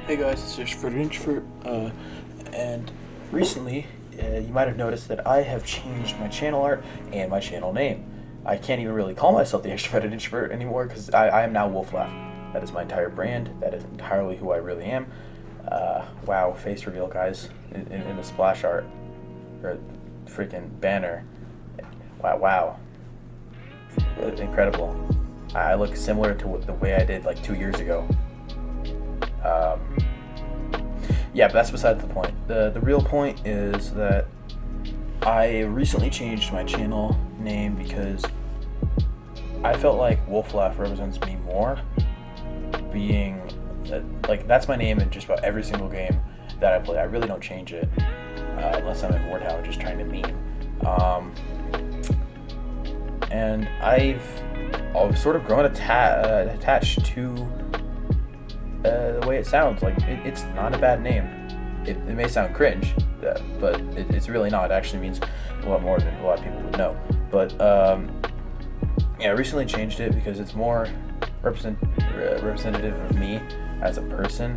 Hey guys, it's Extrovert Introvert, and recently you might have noticed that I have changed my channel art and my channel name. I can't even really call myself the Extroverted Introvert anymore because I am now Wolf Laugh. That is my entire brand. That is entirely who I really am. Wow, face reveal, guys, in the splash art or freaking banner. Wow, incredible. I look similar to the way I did like 2 years ago. Um, yeah, but that's beside the point. The real point is that I recently changed my channel name because I felt like Wolf Laugh represents me more. Being like that's my name in just about every single game that I play. I really don't change it unless I'm in Mordhau just trying to meme. And I've sort of grown attached to the way it sounds. Like it's not a bad name. It may sound cringe, but it's really not. It actually means a lot more than a lot of people would know. But yeah, I recently changed it because it's more representative of me as a person.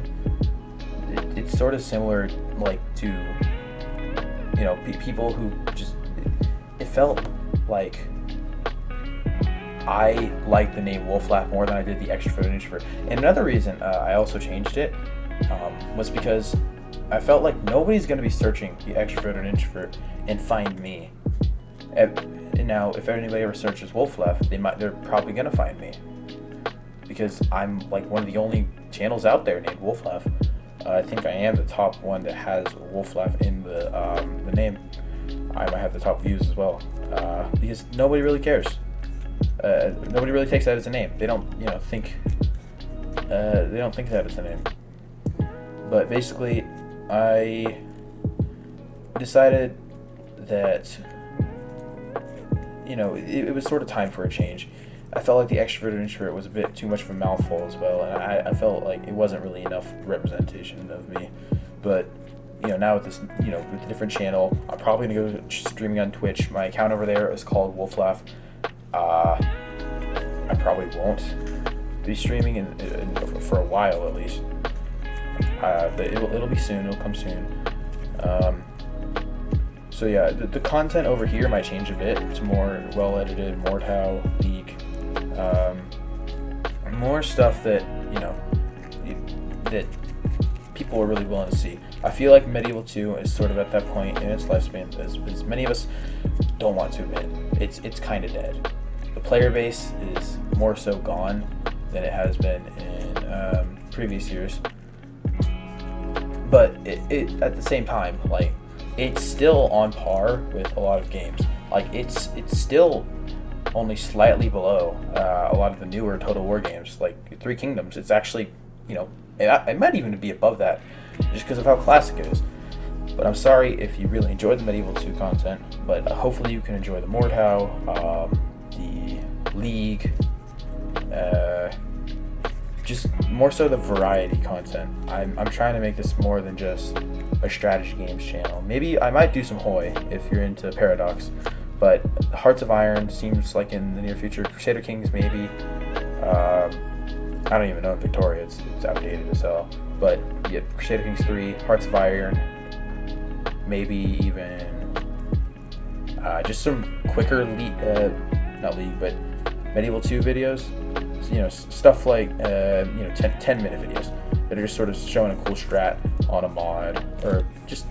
It's sort of similar, like to people who just. It felt like I like the name Wolf Laugh more than I did the Extrovert and Introvert. And another reason I also changed it was because I felt like nobody's going to be searching the Extrovert and Introvert and find me. And now, if anybody ever searches Wolf Laugh, they're probably going to find me because I'm like one of the only channels out there named Wolf Laugh. I think I am the top one that has Wolf Laugh in the name. I might have the top views as well because nobody really cares. Nobody really takes that as a name. They don't, think. They don't think that as a name. But basically, I decided that, it was sort of time for a change. I felt like the Extrovert and Introvert was a bit too much of a mouthful as well, and I felt like it wasn't really enough representation of me. But now with this, with the different channel, I'm probably gonna go streaming on Twitch. My account over there is called Wolf Laugh. I probably won't be streaming for a while at least. But it'll be soon. It'll come soon. So yeah, the content over here might change a bit. It's more well edited, Mordhau, League, more stuff that that people are really willing to see. I feel like Medieval 2 is sort of at that point in its lifespan, as many of us don't want to admit. It's kind of dead. The player base is more so gone than it has been in previous years. But it at the same time, like, it's still on par with a lot of games. Like, it's still only slightly below a lot of the newer Total War games, like Three Kingdoms. It's actually, it might even be above that, just because of how classic it is. But I'm sorry if you really enjoyed the Medieval 2 content, but hopefully you can enjoy the Mordhau, the League, just more so the variety content. I'm trying to make this more than just a strategy games channel. Maybe I might do some Hoi if you're into Paradox, but Hearts of Iron seems like in the near future. Crusader Kings maybe. I don't even know in Victoria, it's outdated as hell. But yeah, Crusader Kings 3, Hearts of Iron, maybe even just some quicker not League, but Medieval 2 videos. Stuff like 10-minute videos that are just sort of showing a cool strat on a mod, or just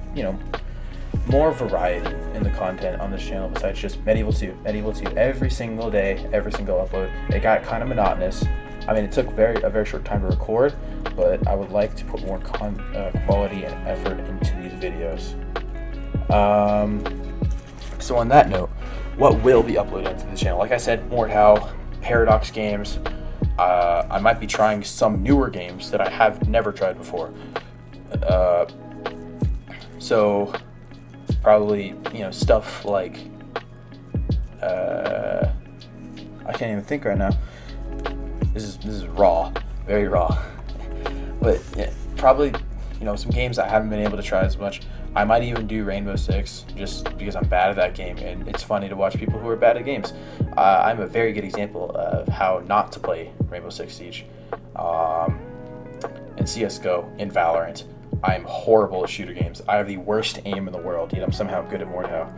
more variety in the content on this channel besides just Medieval 2 every single day, every single upload. It got kind of monotonous. I mean, it took a very short time to record, but I would like to put more quality and effort into these videos. So on that note, what will be uploaded to the channel? Like I said, Mordhau, Paradox games. I might be trying some newer games that I have never tried before. So probably stuff like I can't even think right now. This is raw, very raw. But yeah, probably some games I haven't been able to try as much. I might even do Rainbow Six just because I'm bad at that game, and it's funny to watch people who are bad at games. I'm a very good example of how not to play Rainbow Six Siege. And CSGO and Valorant. I'm horrible at shooter games. I have the worst aim in the world, yet I'm somehow good at Mordhau.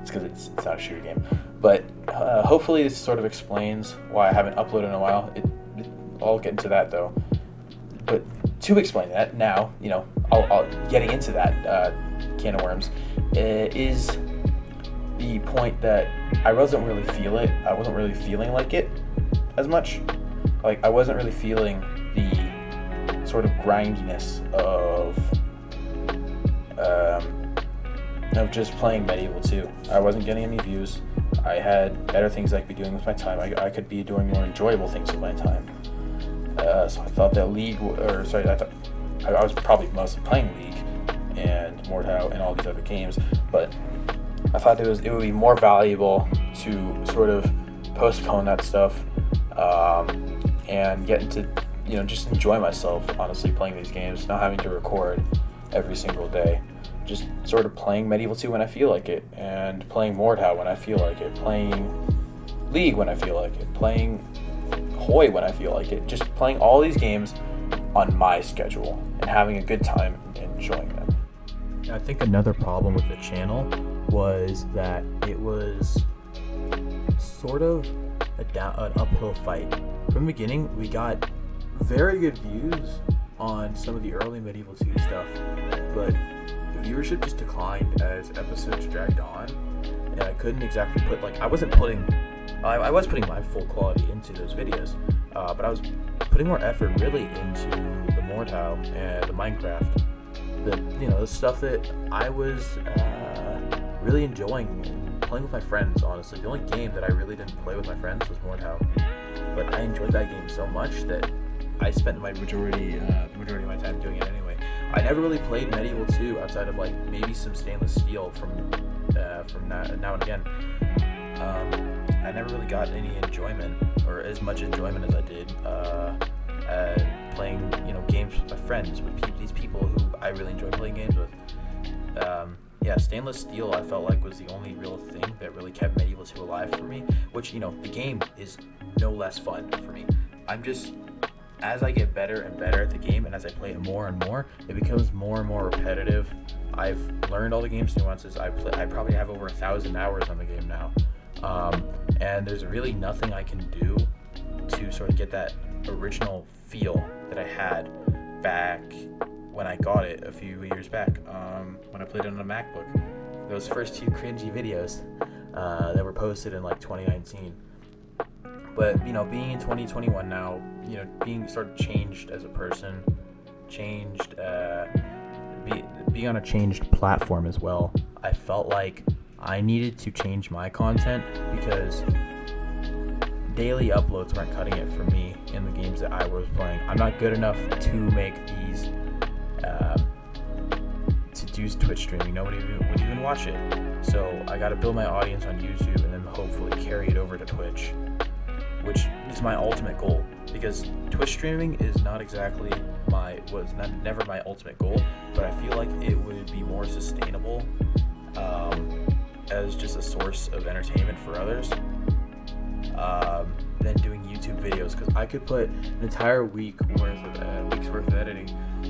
It's because it's not a shooter game. But hopefully this sort of explains why I haven't uploaded in a while. I'll get into that though. But to explain that now, I'll getting into that can of worms is the point that I wasn't really feeling like it as much. Like I wasn't really feeling the sort of grindiness of just playing Medieval 2. I wasn't getting any views. I had better things I could be doing with my time. I could be doing more enjoyable things with my time. So I thought that I was probably mostly playing League and Mordhau and all these other games, but I thought it would be more valuable to sort of postpone that stuff and get into, just enjoy myself, honestly, playing these games, not having to record every single day. Just sort of playing Medieval 2 when I feel like it, and playing Mordhau when I feel like it, playing League when I feel like it, playing Hoi when I feel like it, just playing all these games on my schedule and having a good time enjoying them. I think another problem with the channel was that it was sort of an uphill fight. From the beginning, we got very good views on some of the early Medieval 2 stuff, but the viewership just declined as episodes dragged on, and I couldn't exactly put, I was putting my full quality into those videos, but I was putting more effort really into the Mordhau and the Minecraft, the stuff that I was really enjoying playing with my friends. Honestly, the only game that I really didn't play with my friends was Mordhau, but I enjoyed that game so much that I spent my majority of my time doing it anyway. I never really played Medieval 2 outside of maybe some Stainless Steel from now and again. I never really got any enjoyment, or as much enjoyment as I did playing games with my friends, with these people who I really enjoy playing games with. Stainless Steel I felt like was the only real thing that really kept Medieval 2 alive for me, which, the game is no less fun for me. As I get better and better at the game, and as I play it more and more, it becomes more and more repetitive. I've learned all the game's nuances. I probably have over 1,000 hours on the game now. And there's really nothing I can do to sort of get that original feel that I had back when I got it a few years back, when I played it on a MacBook. Those first two cringy videos that were posted in 2019. But, being in 2021 now, being sort of changed as a person, being on a changed platform as well, I felt like I needed to change my content because daily uploads weren't cutting it for me in the games that I was playing. I'm not good enough to make these, to do Twitch streaming. Nobody would even watch it. So I got to build my audience on YouTube and then hopefully carry it over to Twitch, which is my ultimate goal, because Twitch streaming is not exactly never my ultimate goal, but I feel like it would be more sustainable as just a source of entertainment for others than doing YouTube videos, because I could put an entire week's worth of editing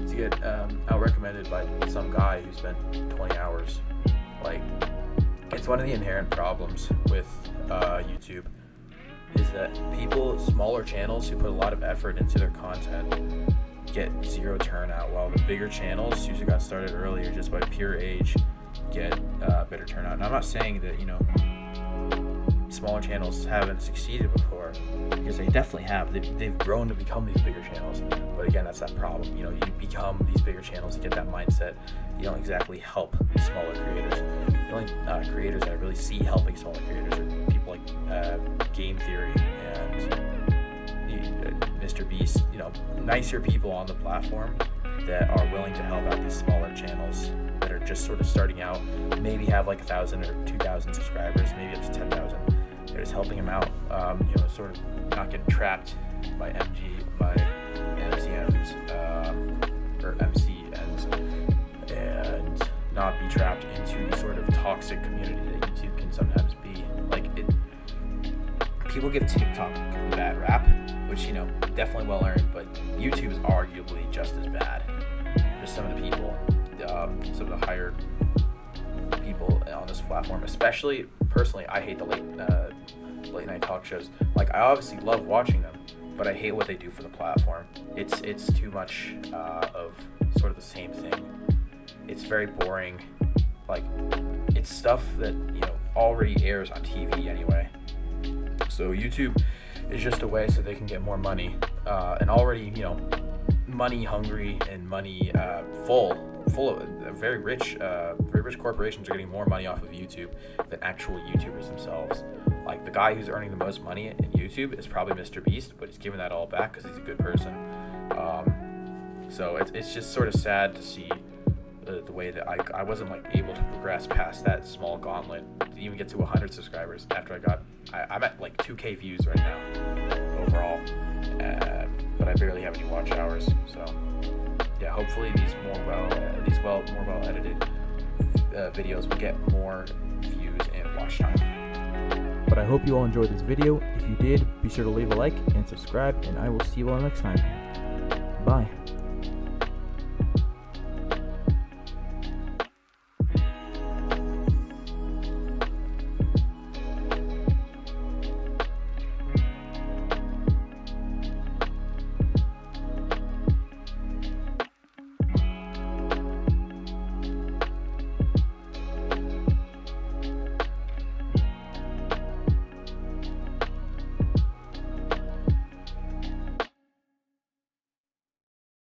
to get out recommended by some guy who spent 20 hours. It's one of the inherent problems with YouTube is that smaller channels who put a lot of effort into their content get zero turnout, while the bigger channels who got started earlier just by pure age get better turnout. And I'm not saying that smaller channels haven't succeeded before, because they definitely have. They've grown to become these bigger channels, but again, that's that problem. You become these bigger channels to get that mindset. You don't exactly help smaller creators. The only creators I really see helping smaller creators are people like Game Theory and Mr. Beast. Nicer people on the platform that are willing to help out these smaller channels that are just sort of starting out, maybe have 1,000 or 2,000 subscribers, maybe up to 10,000. They're just helping them out, sort of not getting trapped by MCNs, or MCNs, and not be trapped into the sort of toxic community that YouTube can sometimes be. People give TikTok a bad rap, which, you know, definitely well earned, but YouTube is arguably just as bad. Just some of the people, some of the higher people on this platform, especially personally, I hate the late night talk shows. Like, I obviously love watching them, but I hate what they do for the platform. It's too much of sort of the same thing. It's very boring. Like, it's stuff that, you know, already airs on TV anyway. So YouTube is just a way so they can get more money, and already, you know, money hungry and money full of very rich corporations are getting more money off of YouTube than actual YouTubers themselves. Like, the guy who's earning the most money in YouTube is probably Mr. Beast, but he's giving that all back because he's a good person. So it's just sort of sad to see the way that I wasn't like able to progress past that small gauntlet to even get to 100 subscribers after I'm at like 2K views right now overall, but I barely have any watch hours. So yeah, hopefully these more well edited videos will get more views and watch time. But I hope you all enjoyed this video. If you did, be sure to leave a like and subscribe, and I will see you all next time. Bye.